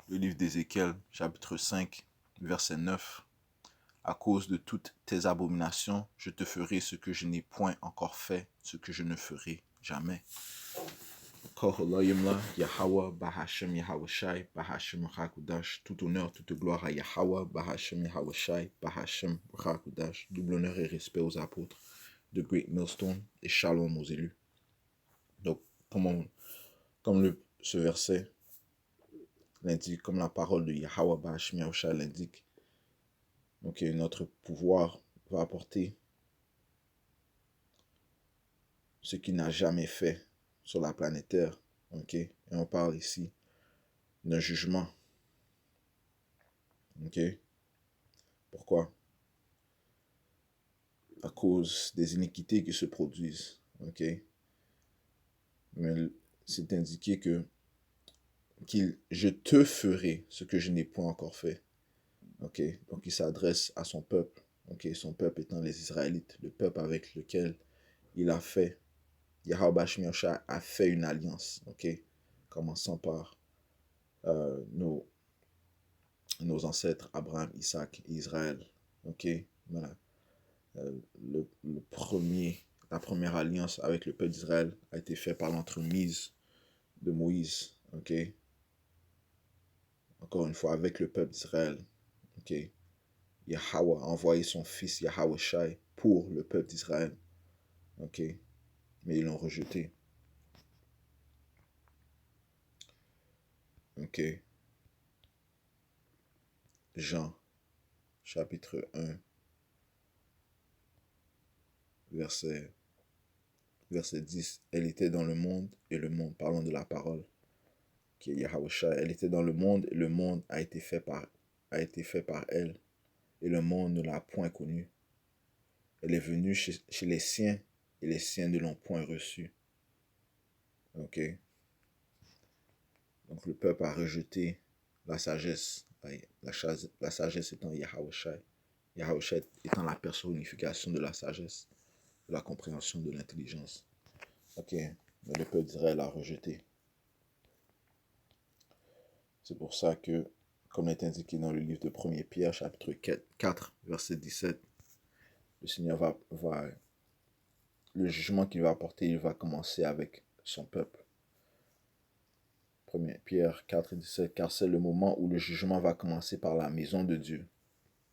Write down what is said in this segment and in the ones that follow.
Le livre d'Ézéchiel, chapitre 5, verset 9. À cause de toutes tes abominations, je te ferai ce que je n'ai point encore fait, ce que je ne ferai jamais. Koholayimla, Yahweh, Bahashem Yahweh Shai, Bahashem Rakudash, tout honneur, toute gloire à Yahweh, Bahashem Yahweh Shai, Bahashem Rakudash, double honneur et respect aux apôtres de Great Millstone et Shalom aux élus. Donc, ce verset l'indique, comme la parole de Yahweh, Bahashem Yahweh Shai l'indique, donc notre pouvoir va apporter ce qu'il n'a jamais fait sur la planète Terre. Ok, et on parle ici d'un jugement. Ok, pourquoi? À cause des iniquités qui se produisent. Ok, mais c'est indiqué que je te ferai ce que je n'ai point encore fait. Ok, donc il s'adresse à son peuple. Ok, son peuple étant les Israélites, le peuple avec lequel il a fait, Yahweh a fait une alliance. Ok, commençant par nos ancêtres Abraham, Isaac et Israël. Ok, voilà. La première alliance avec le peuple d'Israël a été faite par l'entremise de Moïse. Ok, encore une fois avec le peuple d'Israël. Ok, Yahweh a envoyé son fils Yahweh Shai pour le peuple d'Israël. Ok, mais ils l'ont rejeté. Ok, Jean chapitre 1 verset 10. Elle était dans le monde et le monde, parlant de la parole, qui est Yahweh Shai, elle était dans le monde et le monde a été fait par elle, et le monde ne l'a point connue. Elle est venue chez les siens, et les siens ne l'ont point reçue. Ok, donc le peuple a rejeté la sagesse, la sagesse étant Yahweh Shai. Yahweh Shai étant la personnification de la sagesse, de la compréhension, de l'intelligence. Ok, mais le peuple d'Israël a rejeté. C'est pour ça que, comme est indiqué dans le livre de 1 Pierre, chapitre 4, verset 17, le Seigneur le jugement qu'il va apporter, il va commencer avec son peuple. 1 Pierre 4, 17, car c'est le moment où le jugement va commencer par la maison de Dieu.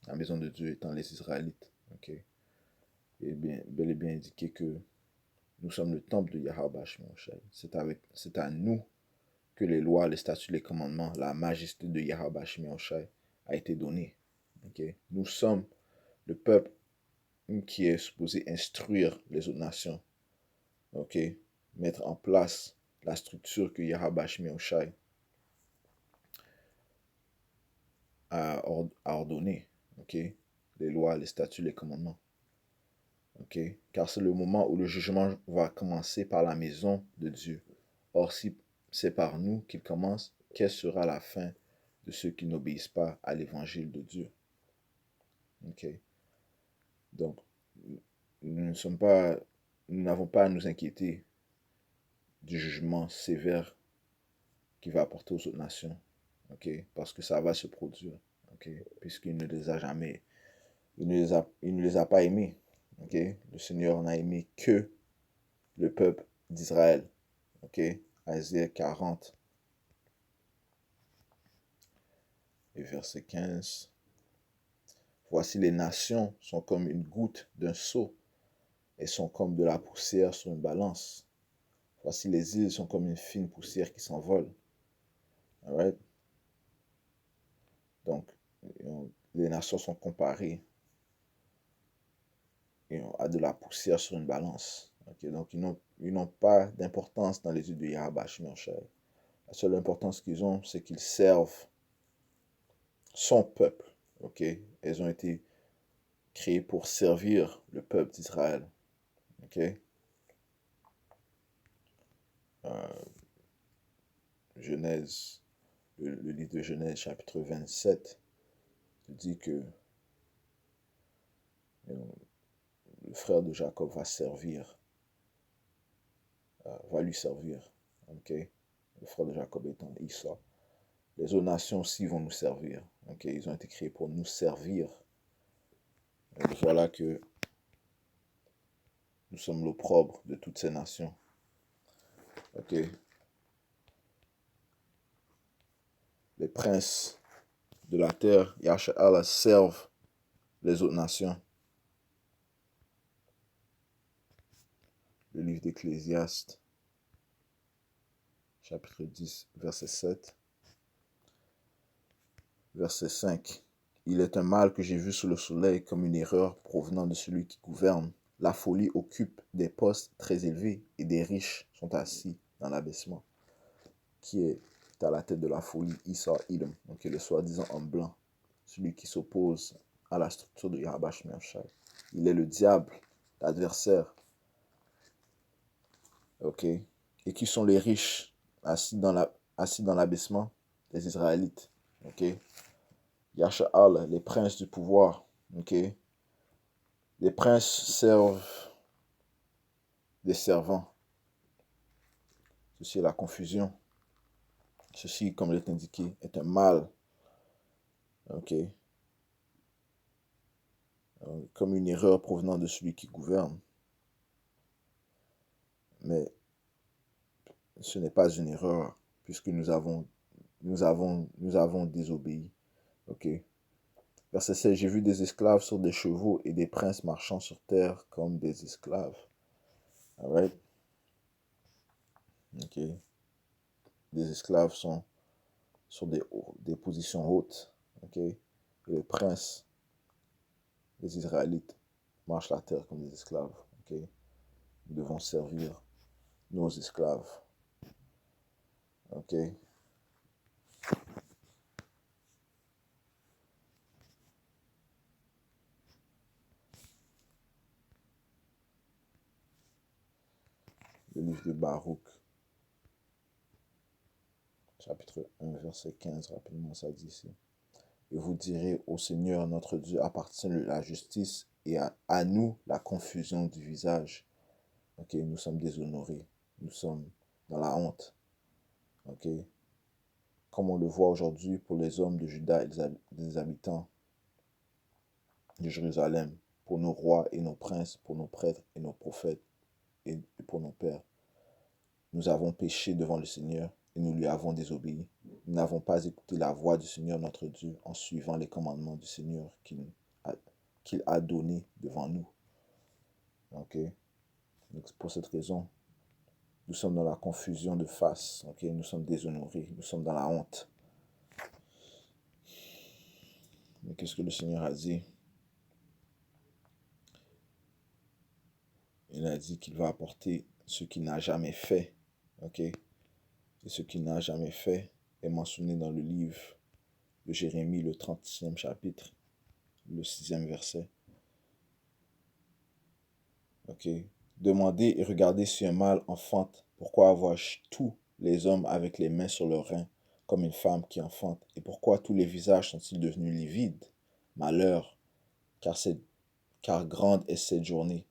La maison de Dieu étant les Israélites. Okay. Et bien, bel et bien indiqué que nous sommes le temple de Yahweh. C'est à nous que les lois, les statuts, les commandements, la majesté de Yahweh a été donnée. Okay. Nous sommes le peuple qui est supposé instruire les autres nations. Ok, mettre en place la structure que Yahweh a ordonnée. Ok, les lois, les statuts, les commandements. Ok, car c'est le moment où le jugement va commencer par la maison de Dieu. Or, si c'est par nous qu'il commence, quelle sera la fin de ceux qui n'obéissent pas à l'évangile de Dieu? Ok, donc nous n'avons pas à nous inquiéter du jugement sévère qu'il va apporter aux autres nations. Ok, parce que ça va se produire. Ok, puisqu'il ne les a jamais, il ne les a pas aimés. Ok, le Seigneur n'a aimé que le peuple d'Israël. Ok, Isaïe 40 et verset 15. Voici les nations sont comme une goutte d'un seau et sont comme de la poussière sur une balance. Voici les îles sont comme une fine poussière qui s'envole. Alright? Donc, les nations sont comparées à de la poussière sur une balance. Okay? Donc, ils n'ont pas d'importance dans les yeux de Yahweh. La seule importance qu'ils ont, c'est qu'ils servent son peuple. Okay? Elles ont été créées pour servir le peuple d'Israël. Okay? Genèse, le livre de Genèse, chapitre 27, dit que le frère de Jacob va lui servir. Okay? Le frère de Jacob étant Esau. Les autres nations aussi vont nous servir. Ok, ils ont été créés pour nous servir. Et voilà que nous sommes l'opprobre de toutes ces nations. Ok, les princes de la terre, Yahshua, servent les autres nations. Le livre d'Ecclésiaste, chapitre 10, verset 7. Verset 5. Il est un mal que j'ai vu sous le soleil comme une erreur provenant de celui qui gouverne. La folie occupe des postes très élevés et des riches sont assis dans l'abaissement. Qui est à la tête de la folie? Esau Edom, donc le soi-disant homme blanc, celui qui s'oppose à la structure de Yahweh Shai. Il est le diable, l'adversaire. Ok. Et qui sont les riches assis dans l'abaissement? Les Israélites. Ok. Yahshua, les princes du pouvoir. Ok. Les princes servent des servants. Ceci est la confusion. Ceci, comme il est indiqué, est un mal. Ok. Comme une erreur provenant de celui qui gouverne. Mais ce n'est pas une erreur, puisque nous avons désobéi. Ok. Verset 16, j'ai vu des esclaves sur des chevaux et des princes marchant sur terre comme des esclaves. Alright? Ok. Des esclaves sont sur des positions hautes. Ok? Et les princes, les Israélites, marchent la terre comme des esclaves. Ok? Nous devons servir nos esclaves. Ok? Le livre de Baruch, chapitre 1, verset 15, rapidement, ça dit ici. Et vous direz au Seigneur, notre Dieu, appartient la justice et à nous la confusion du visage. Ok, nous sommes déshonorés, nous sommes dans la honte. Ok, comme on le voit aujourd'hui pour les hommes de Juda et des habitants de Jérusalem, pour nos rois et nos princes, pour nos prêtres et nos prophètes et pour nos pères. Nous avons péché devant le Seigneur et nous lui avons désobéi. Nous n'avons pas écouté la voix du Seigneur notre Dieu en suivant les commandements du Seigneur qu'il a donnés devant nous. Ok? Donc, pour cette raison, nous sommes dans la confusion de face. Ok? Nous sommes déshonorés. Nous sommes dans la honte. Mais qu'est-ce que le Seigneur a dit? Il a dit qu'il va apporter ce qu'il n'a jamais fait. Ok? Et ce qu'il n'a jamais fait est mentionné dans le livre de Jérémie, le 30e chapitre, le 6e verset. Ok. Demandez et regardez si un mâle enfante. Pourquoi vois-je tous les hommes avec les mains sur leurs reins, comme une femme qui enfante? Et pourquoi tous les visages sont-ils devenus livides? Malheur, car grande est cette journée.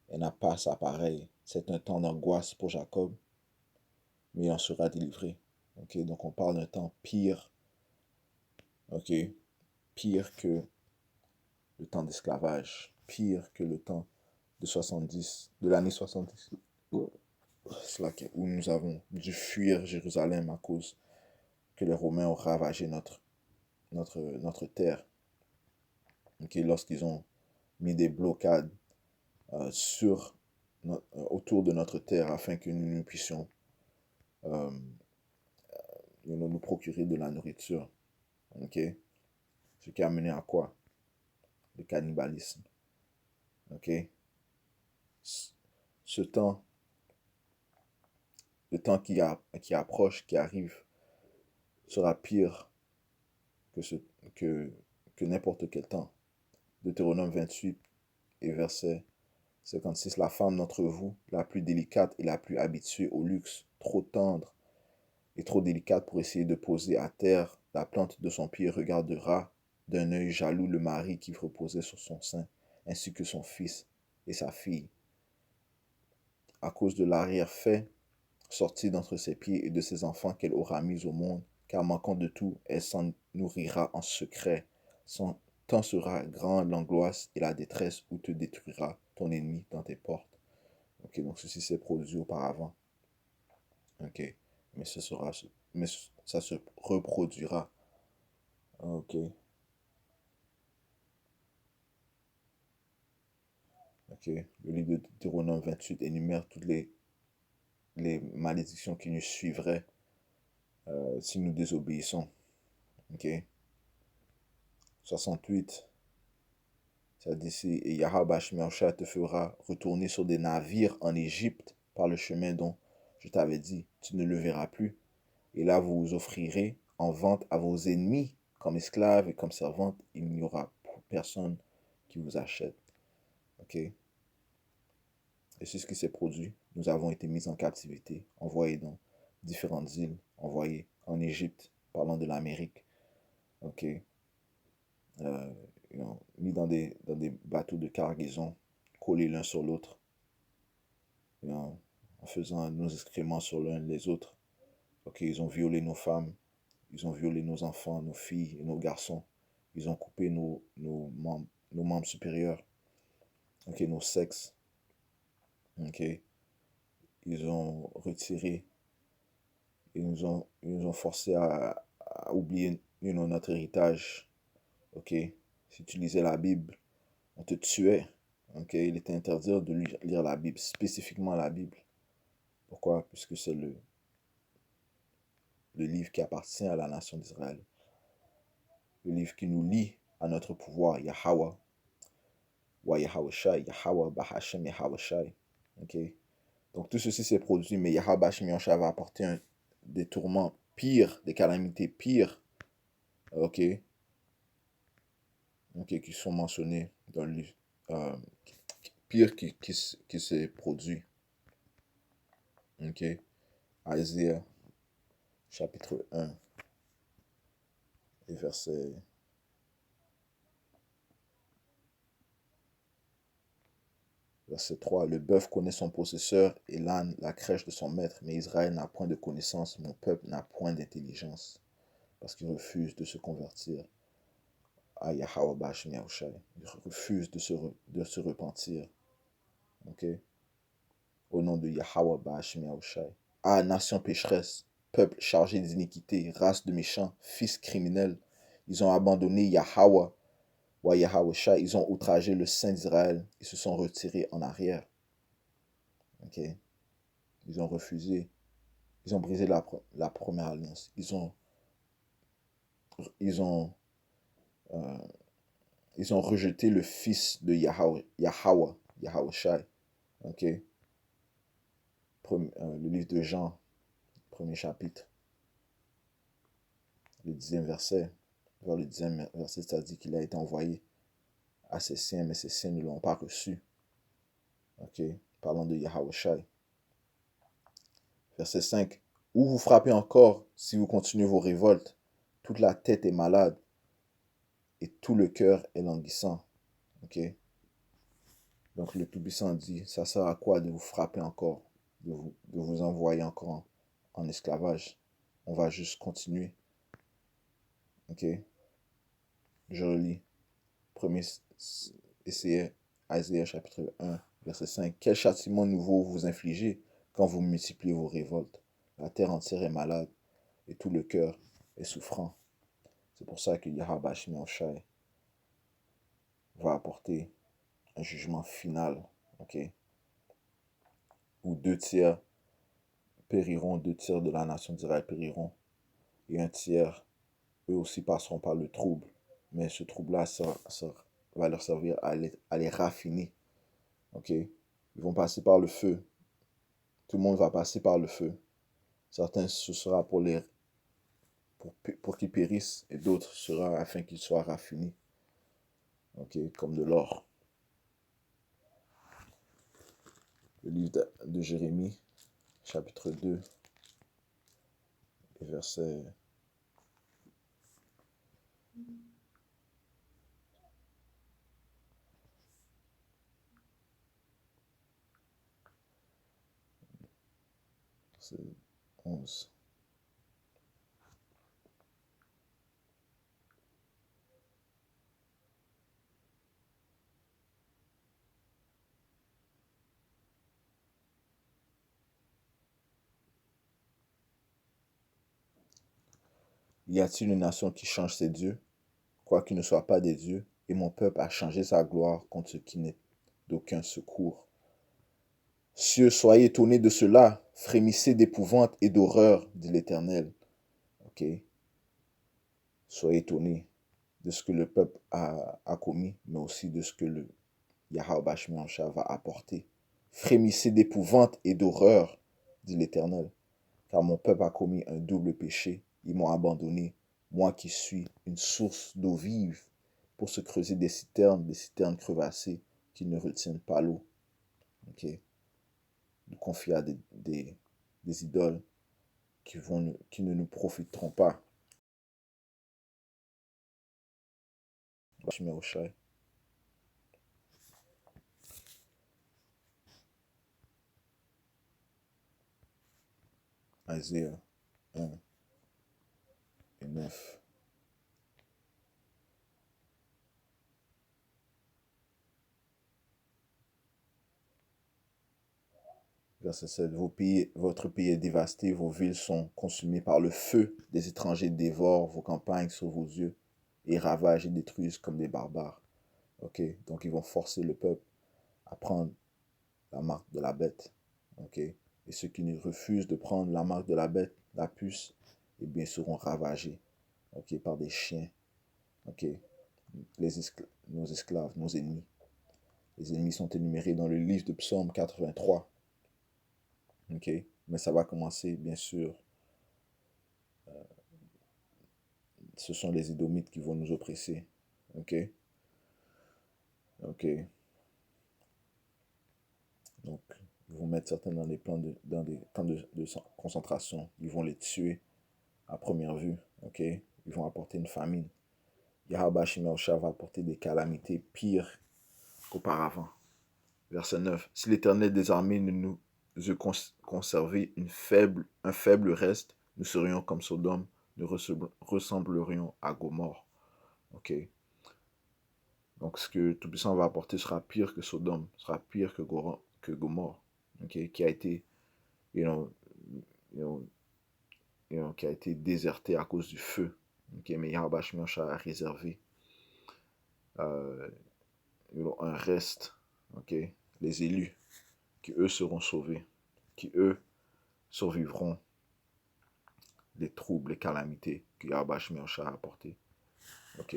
Elle n'a pas sa pareille. C'est un temps d'angoisse pour Jacob, mais il en sera délivré. Ok, donc on parle d'un temps pire. Ok, pire que le temps d'esclavage, pire que le temps de l'année 70. Où nous avons dû fuir Jérusalem à cause que les Romains ont ravagé notre terre. Okay, lorsqu'ils ont mis des blocades autour de notre terre afin que nous ne puissions euh, nous procurer de la nourriture. Okay? Ce qui a mené à quoi? Le cannibalisme. Okay? Ce temps, le temps qui approche, qui arrive, sera pire que, que n'importe quel temps. Deutéronome 28 et verset 56. La femme d'entre vous, la plus délicate et la plus habituée au luxe, trop tendre et trop délicate pour essayer de poser à terre la plante de son pied, regardera d'un œil jaloux le mari qui reposait sur son sein, ainsi que son fils et sa fille. À cause de l'arrière-fait sorti d'entre ses pieds et de ses enfants qu'elle aura mis au monde, car manquant de tout, elle s'en nourrira en secret. Son temps sera grand l'angoisse et la détresse où te détruira ton ennemi dans tes portes. Ok, donc ceci s'est produit auparavant. Ok, mais mais ça se reproduira. Ok, ok. Le livre de Deutéronome 28 énumère toutes les malédictions qui nous suivraient si nous désobéissons. Ok, 68. Ça dit ici, et Yahweh Shmersha te fera retourner sur des navires en Égypte par le chemin dont je t'avais dit, tu ne le verras plus. Et là, vous vous offrirez en vente à vos ennemis comme esclaves et comme servantes. Il n'y aura personne qui vous achète. Ok? Et c'est ce qui s'est produit. Nous avons été mis en captivité, envoyés dans différentes îles, envoyés en Égypte, parlant de l'Amérique. Ok? Euh, mis dans des bateaux de cargaison, collés l'un sur l'autre, en faisant nos excréments sur l'un les autres. Ok, ils ont violé nos femmes, ils ont violé nos enfants, nos filles et nos garçons. Ils ont coupé nos membres supérieurs, ok, nos sexes. Ok, ils ont retiré, ils nous ont forcé à oublier notre héritage. Ok, si tu lisais la Bible, on te tuait. Ok, il était interdit de lire la Bible, spécifiquement la Bible. Pourquoi? Puisque c'est le livre qui appartient à la nation d'Israël. Le livre qui nous lie à notre pouvoir, Yahweh, wa Yahweh Shai, Yahweh Bahashem Yahweh Shai. Ok? Donc tout ceci s'est produit, mais Yahweh Bahashem Yahweh Shai va apporter des tourments pires, des calamités pires, ok? Ok, qui sont mentionnés dans le livre. Euh, pire qui s'est produit. Ok? Isaiah chapitre 1 et verset 3. Le bœuf connaît son possesseur et l'âne la crèche de son maître, mais Israël n'a point de connaissance, mon peuple n'a point d'intelligence, parce qu'il refuse de se convertir à Yahweh Bashmi Yahushai. Il refuse de se repentir. Ok? Au nom de Yahweh Bashmi Yahushai. Ah, nation pécheresse, peuple chargé d'iniquité, race de méchants, fils criminels, ils ont abandonné Yahweh, wa Yahweh Shai, ils ont outragé le Saint d'Israël, ils se sont retirés en arrière. Ok? Ils ont refusé, ils ont brisé la première alliance, ils ont, euh, ils ont rejeté le fils de Yahweh Shai. Ok? Le livre de Jean, premier chapitre, le 10e verset. Vers le 10e verset, ça dit qu'il a été envoyé à ses siens, mais ses siens ne l'ont pas reçu. Ok? Parlons de Yahweh Shai. Verset 5. Où vous frappez encore si vous continuez vos révoltes. Toute la tête est malade et tout le cœur est languissant. Ok? Donc le Tout-Puissant dit, ça sert à quoi de vous frapper encore, de vous envoyer encore en esclavage? On va juste continuer. Ok? Je relis. Premier essai, Isaiah chapitre 1, verset 5. Quel châtiment nouveau vous infligez quand vous multipliez vos révoltes? La terre entière est malade et tout le cœur est souffrant. C'est pour ça que Yahweh Shai va apporter un jugement final. Ok? Où 2 tiers périront, 2 tiers de la nation d'Israël périront, et un tiers, eux aussi, passeront par le trouble. Mais ce trouble-là va leur servir à les raffiner. Ok? Ils vont passer par le feu. Tout le monde va passer par le feu. Certains, ce sera pour qu'ils périssent, et d'autres sera afin qu'ils soient raffinés. Ok? Comme de l'or. Le livre de Jérémie, chapitre 2, et verset 11. Y a-t-il une nation qui change ses dieux, quoiqu'ils ne soient pas des dieux, et mon peuple a changé sa gloire contre ce qui n'est d'aucun secours. Cieux, soyez étonnés de cela, frémissez d'épouvante et d'horreur, dit l'Éternel. Ok? Soyez étonnés de ce que le peuple a commis, mais aussi de ce que le Yahweh Shemyansha va apporter. Frémissez d'épouvante et d'horreur, dit l'Éternel, car mon peuple a commis un double péché. Ils m'ont abandonné, moi qui suis une source d'eau vive, pour se creuser des citernes crevassées qui ne retiennent pas l'eau. Ok? Nous confier à des idoles qui ne nous profiteront pas. Isaiah 1 et 9. Verset 7. Votre pays est dévasté, vos villes sont consumées par le feu, des étrangers dévorent vos campagnes sur vos yeux et ravagent et détruisent comme des barbares. Ok, donc ils vont forcer le peuple à prendre la marque de la bête. Ok, et ceux qui ne refusent de prendre la marque de la bête, la puce, eh bien seront ravagés. Ok, par des chiens. Ok, nos esclaves, nos ennemis. Les ennemis sont énumérés dans le livre de Psaume 83. Ok, mais ça va commencer, bien sûr. Ce sont les Édomites qui vont nous oppresser. Ok, ok. Donc, ils vont mettre certains dans des camps de concentration. Ils vont les tuer à première vue. Ok, ils vont apporter une famine. Yahweh Shemyansha va apporter des calamités pires qu'auparavant. Verset 9. Si l'Éternel des armées ne nous eût conservé un faible reste, nous serions comme Sodome, nous ressemblerions à Gomorre. Ok. Donc ce que Tout-Puissant va apporter sera pire que Sodome, sera pire que Gomorre. Ok. Qui a été, you know, you know, qui a été déserté à cause du feu. Ok. Mais Yahweh Shemyansha a réservé un reste. Ok. Les élus, qui eux seront sauvés, qui eux survivront les troubles, les calamités que Yahweh Shemyansha a apporté, ok,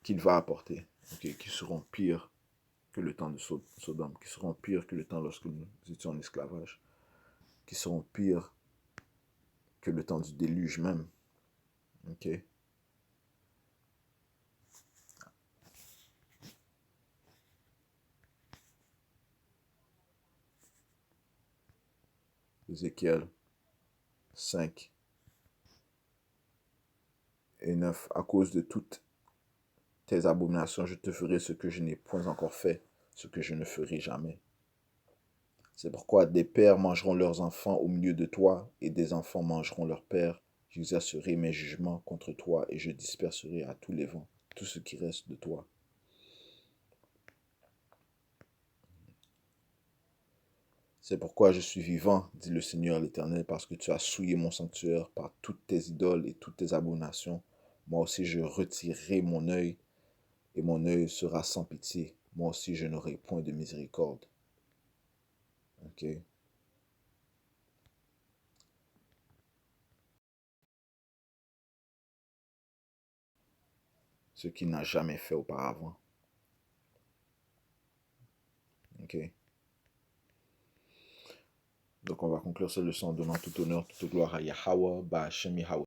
qu'il va apporter, ok, qui seront pires que le temps de Sodome, qui seront pires que le temps lorsque nous étions en esclavage, qui seront pires que le temps du déluge même, ok. Ézéchiel 5 et 9. À cause de toutes tes abominations, je te ferai ce que je n'ai point encore fait, ce que je ne ferai jamais. C'est pourquoi des pères mangeront leurs enfants au milieu de toi, et des enfants mangeront leurs pères. J'exercerai mes jugements contre toi, et je disperserai à tous les vents tout ce qui reste de toi. C'est pourquoi je suis vivant, dit le Seigneur l'Éternel, parce que tu as souillé mon sanctuaire par toutes tes idoles et toutes tes abominations. Moi aussi je retirerai mon œil, et mon œil sera sans pitié. Moi aussi je n'aurai point de miséricorde. Ok. Ce qu'il n'a jamais fait auparavant. Ok. Donc on va conclure cette leçon en donnant tout honneur, toute gloire à Yahweh, Ba'Hashem Yahweh.